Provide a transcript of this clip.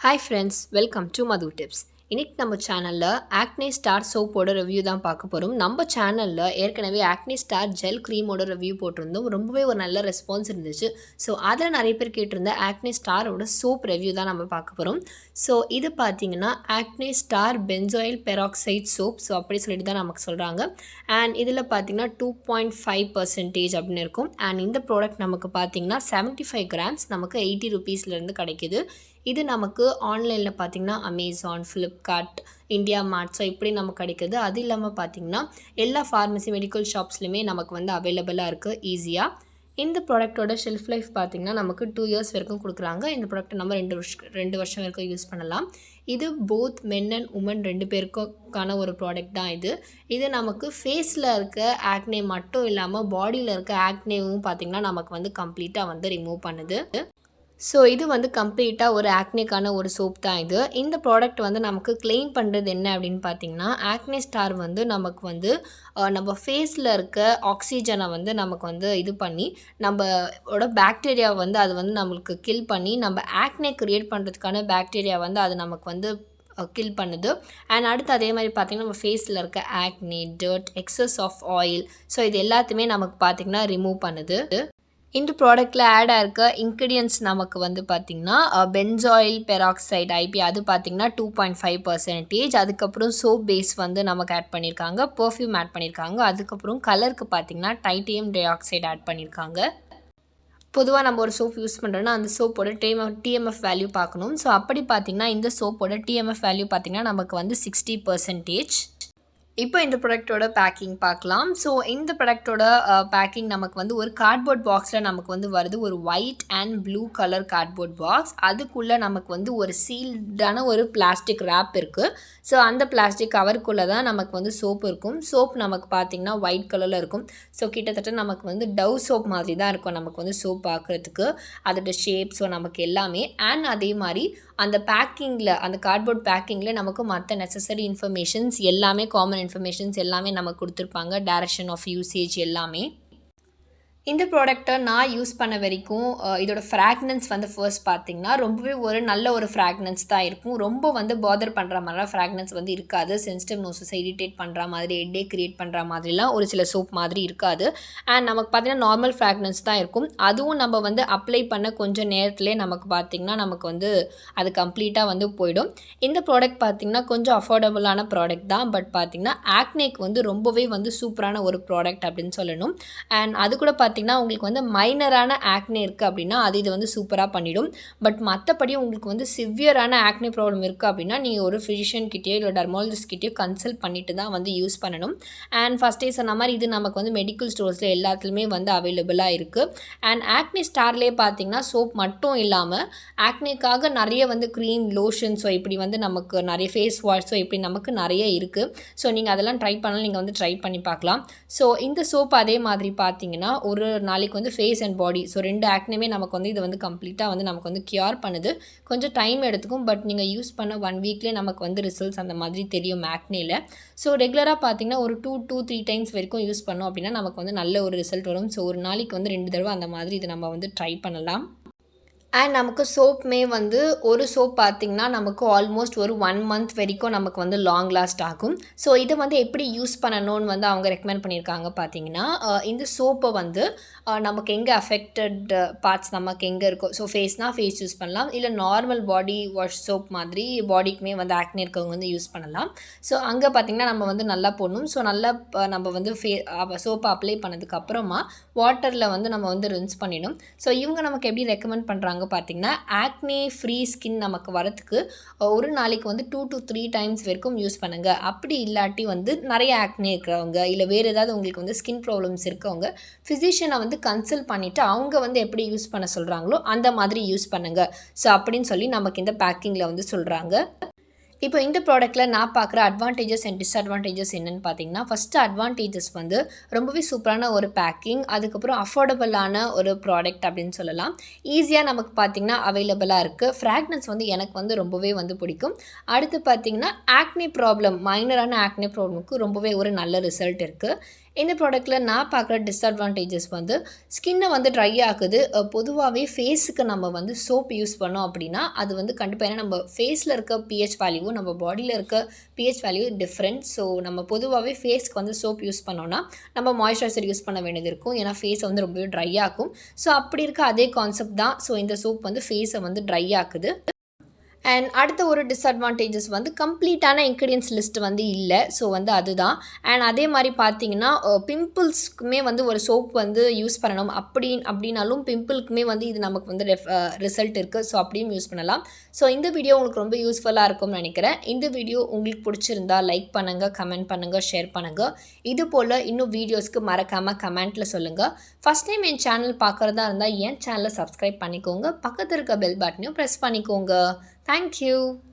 Hi friends, welcome to Madhu Tips. இன்னைக்கு நம்ம சேனலில் AcneStar சோப்போட ரிவ்யூ தான் பார்க்க போகிறோம். நம்ம சேனலில் ஏற்கனவே AcneStar ஜெல் க்ரீமோட ரிவ்யூ போட்டிருந்தோம். ரொம்பவே ஒரு நல்ல ரெஸ்பான்ஸ் இருந்துச்சு. ஸோ அதில் நிறைய பேர் கேட்டிருந்த AcneStarோட சோப் ரிவ்யூ தான் நம்ம பார்க்க போகிறோம். ஸோ இது பார்த்தீங்கன்னா AcneStar benzoyl peroxide soap. So அப்படி சொல்லிட்டு தான் நமக்கு சொல்கிறாங்க. அண்ட் இதில் பார்த்தீங்கன்னா 2.5% அப்படின்னு இருக்கும். அண்ட் இந்த ப்ராடக்ட் நமக்கு பார்த்தீங்கன்னா 75 கிராம்ஸ் நமக்கு 80 ருபீஸ்லேருந்து கிடைக்கிது. இது நமக்கு ஆன்லைனில் பார்த்திங்கன்னா அமேசான், ஃப்ளிப்கார்ட், இந்தியா மார்ட் ஸோ இப்படி நமக்கு கிடைக்குது. அது இல்லாமல் பார்த்திங்கன்னா எல்லா ஃபார்மசி மெடிக்கல் ஷாப்ஸ்லையுமே நமக்கு வந்து அவைலபிளாக இருக்குது ஈஸியாக. இந்த ப்ராடக்ட்டோட ஷெல்ஃப் லைஃப் பார்த்திங்கன்னா நமக்கு 2 இயர்ஸ் வரைக்கும் கொடுக்குறாங்க. இந்த ப்ராடக்ட் நம்ம 2 வருஷம் வரைக்கும் யூஸ் பண்ணலாம். இது போத் மென் அண்ட் உமன் 2 பேருக்கான ஒரு ப்ராடக்ட் தான் இது. இது நமக்கு ஃபேஸில் இருக்க ஆக்னே மட்டும் இல்லாமல் பாடியில் இருக்க ஆக்னேவும் பார்த்திங்கன்னா நமக்கு வந்து கம்ப்ளீட்டாக வந்து ரிமூவ் பண்ணுது. ஸோ இது வந்து கம்ப்ளீட்டாக ஒரு ஆக்னேக்கான ஒரு சோப் தான் இது. இந்த ப்ராடக்ட் வந்து நமக்கு கிளைம் பண்ணுறது என்ன அப்படின்னு பார்த்தீங்கன்னா, AcneStar வந்து நமக்கு வந்து நம்ம ஃபேஸில் இருக்க ஆக்சிஜனை வந்து நமக்கு வந்து இது பண்ணி நம்மளோட பாக்டீரியாவை வந்து அது வந்து நம்மளுக்கு கில் பண்ணி நம்ம ஆக்னே க்ரியேட் பண்ணுறதுக்கான பாக்டீரியா வந்து அது நமக்கு வந்து கில் பண்ணுது. அண்ட் அடுத்து அதே மாதிரி பார்த்திங்கன்னா நம்ம ஃபேஸில் இருக்க acne, dirt, excess of oil so இது எல்லாத்தையுமே நமக்கு பார்த்திங்கன்னா ரிமூவ் பண்ணுது. இந்த ப்ராடக்ட்டில் ஆட் ஆகிருக்க இன்க்ரீடியன்ட்ஸ் நமக்கு வந்து பார்த்திங்கன்னா பென்சாயில் பெராக்சைடு ஐபி அது பார்த்திங்கன்னா 2.5%. அதுக்கப்புறம் சோப் பேஸ் வந்து நமக்கு ஆட் பண்ணியிருக்காங்க, பர்ஃப்யூம் ஆட் பண்ணியிருக்காங்க. அதுக்கப்புறம் கலருக்கு பார்த்திங்கன்னா டைட்டேனியம் டை ஆக்சைடு ஆட் பண்ணியிருக்காங்க. பொதுவாக நம்ம ஒரு சோப் யூஸ் பண்ணுறோன்னா அந்த சோப்போட டிஎம்எஃப் வேல்யூ பார்க்கணும். ஸோ அப்படி பார்த்திங்கன்னா இந்த சோப்போட டிஎம்எஃப் வேல்யூ பார்த்திங்கன்னா நமக்கு வந்து 60%. இப்போ இந்த ப்ராடக்ட்டோட பேக்கிங் பார்க்கலாம். ஸோ இந்த ப்ராடக்ட்டோட பேக்கிங் நமக்கு வந்து ஒரு கார்ட்போர்ட் பாக்ஸில் நமக்கு வந்து வருது. ஒரு white and blue colour cardboard box. அதுக்குள்ளே நமக்கு வந்து ஒரு சீல்டான ஒரு பிளாஸ்டிக் ரேப் இருக்குது. ஸோ அந்த பிளாஸ்டிக் கவருக்குள்ளே தான் நமக்கு வந்து சோப்பு இருக்கும். சோப் நமக்கு பார்த்திங்கன்னா ஒயிட் கலரில் இருக்கும். ஸோ கிட்டத்தட்ட நமக்கு வந்து டவ் சோப் மாதிரி தான் இருக்கும் நமக்கு வந்து சோப் பார்க்குறதுக்கு. அதோட ஷேப் ஸோ நமக்கு எல்லாமே. அண்ட் அதே மாதிரி அந்த பேக்கிங்கில் அந்த கார்ட்போர்ட் பேக்கிங்கில் நமக்கு மற்ற நெசசரி இன்ஃபர்மேஷன்ஸ் எல்லாமே காமன் இன்ஃபர்மேஷன்ஸ் எல்லாமே நமக்கு கொடுத்துருப்பாங்க. டைரக்ஷன் ஆஃப் யூசேஜ் எல்லாமே. இந்த ப்ராடக்ட்டை நான் யூஸ் பண்ண வரைக்கும் இதோட ஃப்ராக்னன்ஸ் வந்து ஃபர்ஸ்ட் பார்த்திங்கன்னா ரொம்பவே ஒரு நல்ல ஒரு ஃப்ராக்னன்ஸ் தான் இருக்கும். ரொம்ப வந்து பாதர் பண்ணுற மாதிரிலாம் ஃப்ராக்னன்ஸ் வந்து இருக்காது. சென்சிட்டிவ் நோஸஸை இரிட்டேட் பண்ணுற மாதிரி, ஹெட்டேக் க்ரியேட் பண்ணுற மாதிரிலாம் ஒரு சில சோப் மாதிரி இருக்காது. அண்ட் நமக்கு பார்த்திங்கன்னா நார்மல் ஃப்ராக்னன்ஸ் தான் இருக்கும். அதுவும் நம்ம வந்து அப்ளை பண்ண கொஞ்சம் நேரத்துலேயே நமக்கு பார்த்திங்கன்னா நமக்கு வந்து அது கம்ப்ளீட்டாக வந்து போயிடும். இந்த ப்ராடக்ட் பார்த்திங்கன்னா கொஞ்சம் அஃபோர்டபுளான ப்ராடக்ட் தான். பட் பார்த்திங்கன்னா ஆக்னேக்கு வந்து ரொம்பவே வந்து சூப்பரான ஒரு ப்ராடக்ட் அப்படின்னு சொல்லணும். அண்ட் அது கூட பார்த்திங்கன்னா உங்களுக்கு வந்து மைனரான ஆக்னே இருக்குது அப்படின்னா அது இது வந்து சூப்பராக பண்ணிடும். பட் மற்றபடி உங்களுக்கு வந்து சிவியரான ஆக்னே ப்ராப்ளம் இருக்குது அப்படின்னா நீங்கள் ஒரு ஃபிசிஷியன் கிட்டேயோ இல்லை டெர்மாலஜிஸ்ட் கிட்டேயோ கன்சல்ட் பண்ணிட்டு தான் வந்து யூஸ் பண்ணணும். அண்ட் ஃபஸ்ட்டே சொன்ன மாதிரி இது நமக்கு வந்து மெடிக்கல் ஸ்டோர்ஸில் எல்லாத்துலேயுமே வந்து அவைலபிளாக இருக்குது. அண்ட் AcneStarலேயே பார்த்தீங்கன்னா சோப் மட்டும் இல்லாமல் ஆக்னேக்காக நிறைய வந்து க்ரீம், லோஷன் ஸோ இப்படி வந்து நமக்கு நிறைய ஃபேஸ் வாஷ் ஸோ இப்படி நமக்கு நிறைய இருக்குது. ஸோ நீங்கள் அதெல்லாம் ட்ரை பண்ணலாம், நீங்கள் வந்து ட்ரை பண்ணி பார்க்கலாம். ஸோ இந்த சோப் அதே மாதிரி பார்த்தீங்கன்னா ஒரு நாளைக்கு வந்து ஃபேஸ் அண்ட் பாடி ஸோ 2 ஆக்னேமே நமக்கு வந்து இது வந்து கம்ப்ளீட்டாக வந்து நமக்கு வந்து கியூர் பண்ணுது. கொஞ்சம் டைம் எடுத்துக்கும். பட் நீங்கள் யூஸ் பண்ண 1 வீக்லேயே நமக்கு வந்து ரிசல்ட்ஸ் அந்த மாதிரி தெரியும் ஆக்னேல. ஸோ ரெகுலராக பார்த்தீங்கன்னா ஒரு 2 to 3 டைம்ஸ் வரைக்கும் யூஸ் பண்ணோம் அப்படின்னா நமக்கு வந்து நல்ல ஒரு ரிசல்ட் வரும். ஸோ ஒரு நாளைக்கு வந்து 2 தடவை அந்த மாதிரி இதை நம்ம வந்து ட்ரை பண்ணலாம். அண்ட் நமக்கு சோப்புமே வந்து ஒரு சோப் பார்த்திங்கன்னா நமக்கு ஆல்மோஸ்ட் ஒரு 1 மந்த் வரைக்கும் நமக்கு வந்து லாங் லாஸ்ட் ஆகும். ஸோ இதை வந்து எப்படி யூஸ் பண்ணணும்னு வந்து அவங்க ரெக்கமெண்ட் பண்ணியிருக்காங்க பார்த்திங்கன்னா இந்த சோப்பை வந்து நமக்கு எங்கே அஃபெக்டட் பார்ட்ஸ் நமக்கு எங்கே இருக்கோ ஸோ ஃபேஸ்னால் ஃபேஸ் யூஸ் பண்ணலாம். இல்லை நார்மல் பாடி வாஷ் சோப் மாதிரி பாடிக்குமே வந்து ஆக்னே இருக்கவங்க வந்து யூஸ் பண்ணலாம். ஸோ அங்கே பார்த்திங்கன்னா நம்ம வந்து நல்லா போடணும். ஸோ நல்லா நம்ம வந்து சோப்பை அப்ளை பண்ணதுக்கப்புறமா வாட்டரில் வந்து நம்ம வந்து ரின்ஸ் பண்ணிடணும். ஸோ இவங்க நமக்கு எப்படி ரெக்கமெண்ட் பண்ணுறாங்க பார்த்திங்கன்னா ஆக்னே ஃப்ரீ ஸ்கின் நமக்கு வரத்துக்கு ஒரு நாளைக்கு வந்து 2 to 3 டைம்ஸ் வரைக்கும் யூஸ் பண்ணுங்கள். அப்படி இல்லாட்டி வந்து நிறைய ஆக்னே இருக்கிறவங்க இல்லை வேறு ஏதாவது உங்களுக்கு வந்து ஸ்கின் ப்ராப்ளம்ஸ் இருக்கவங்க ஃபிசிஷியனை வந்து கன்சல்ட் பண்ணிவிட்டு அவங்க வந்து எப்படி யூஸ் பண்ண சொல்கிறாங்களோ அந்த மாதிரி யூஸ் பண்ணுங்கள். ஸோ அப்படின்னு சொல்லி நமக்கு இந்த பேக்கிங்கில் வந்து சொல்கிறாங்க. இப்போ இந்த ப்ராடக்ட்டில் நான் பார்க்குற அட்வான்டேஜஸ் அண்ட் டிஸ்அட்வான்டேஜஸ் என்னென்னு பார்த்தீங்கன்னா ஃபஸ்ட்டு அட்வான்டேஜஸ் வந்து ரொம்பவே சூப்பரான ஒரு பேக்கிங், அதுக்கப்புறம் அஃபோர்டபுளான ஒரு ப்ராடக்ட் அப்படின்னு சொல்லலாம். ஈஸியாக நமக்கு பார்த்திங்கன்னா அவைலபிளாக இருக்குது. ஃப்ராக்னன்ஸ் வந்து எனக்கு வந்து ரொம்பவே வந்து பிடிக்கும். அடுத்து பார்த்திங்கன்னா ஆக்னே ப்ராப்ளம் மைனரான ஆக்னே ப்ராப்ளமுக்கு ரொம்பவே ஒரு நல்ல ரிசல்ட் இருக்குது. இந்த ப்ராடக்ட்டில் நான் பார்க்குற டிஸ்அட்வான்டேஜஸ் வந்து ஸ்கின்னை வந்து ட்ரை ஆகுது. பொதுவாகவே ஃபேஸுக்கு நம்ம வந்து சோப் யூஸ் பண்ணோம் அப்படின்னா அது வந்து கண்டிப்பாக ஏன்னா நம்ம ஃபேஸில் இருக்க பிஹெச் வேல்யூவும் நம்ம பாடியில் இருக்க பிஹெச் வேல்யூ டிஃப்ரெண்ட். ஸோ நம்ம பொதுவாகவே ஃபேஸ்க்கு வந்து சோப் யூஸ் பண்ணோன்னா நம்ம மாய்ஸ்சரைசர் யூஸ் பண்ண வேண்டியது இருக்கும். ஏன்னா ஃபேஸை வந்து ரொம்பவே ட்ரை ஆக்கும். ஸோ அப்படி இருக்க அதே கான்செப்ட் தான். ஸோ இந்த சோப் வந்து ஃபேஸை வந்து ட்ரை ஆக்குது. அண்ட் அடுத்த ஒரு டிஸ்அட்வான்டேஜஸ் வந்து கம்ப்ளீட்டான இன்க்ரீடியன்ஸ் லிஸ்ட் வந்து இல்லை. ஸோ வந்து அதுதான். அண்ட் அதே மாதிரி பார்த்தீங்கன்னா பிம்பிள்ஸ்க்குமே வந்து ஒரு சோப் வந்து யூஸ் பண்ணணும் அப்படின்னாலும் பிம்பிள்க்குமே வந்து இது நமக்கு வந்து ரிசல்ட் இருக்குது. ஸோ அப்படியும் யூஸ் பண்ணலாம். ஸோ இந்த வீடியோ உங்களுக்கு ரொம்ப யூஸ்ஃபுல்லாக இருக்கும்னு நினைக்கிறேன். இந்த வீடியோ உங்களுக்கு பிடிச்சிருந்தா லைக் பண்ணுங்கள், கமெண்ட் பண்ணுங்கள், ஷேர் பண்ணுங்கள். இது போல் இன்னும் வீடியோஸ்க்கு மறக்காமல் கமெண்ட்டில் சொல்லுங்கள். ஃபஸ்ட் டைம் என் சேனல் பார்க்குறதா இருந்தால் என் சேனலை சப்ஸ்கிரைப் பண்ணிக்கோங்க. பக்கத்தில் இருக்க பெல் பட்டனையும் ப்ரெஸ் பண்ணிக்கோங்க. Thank you.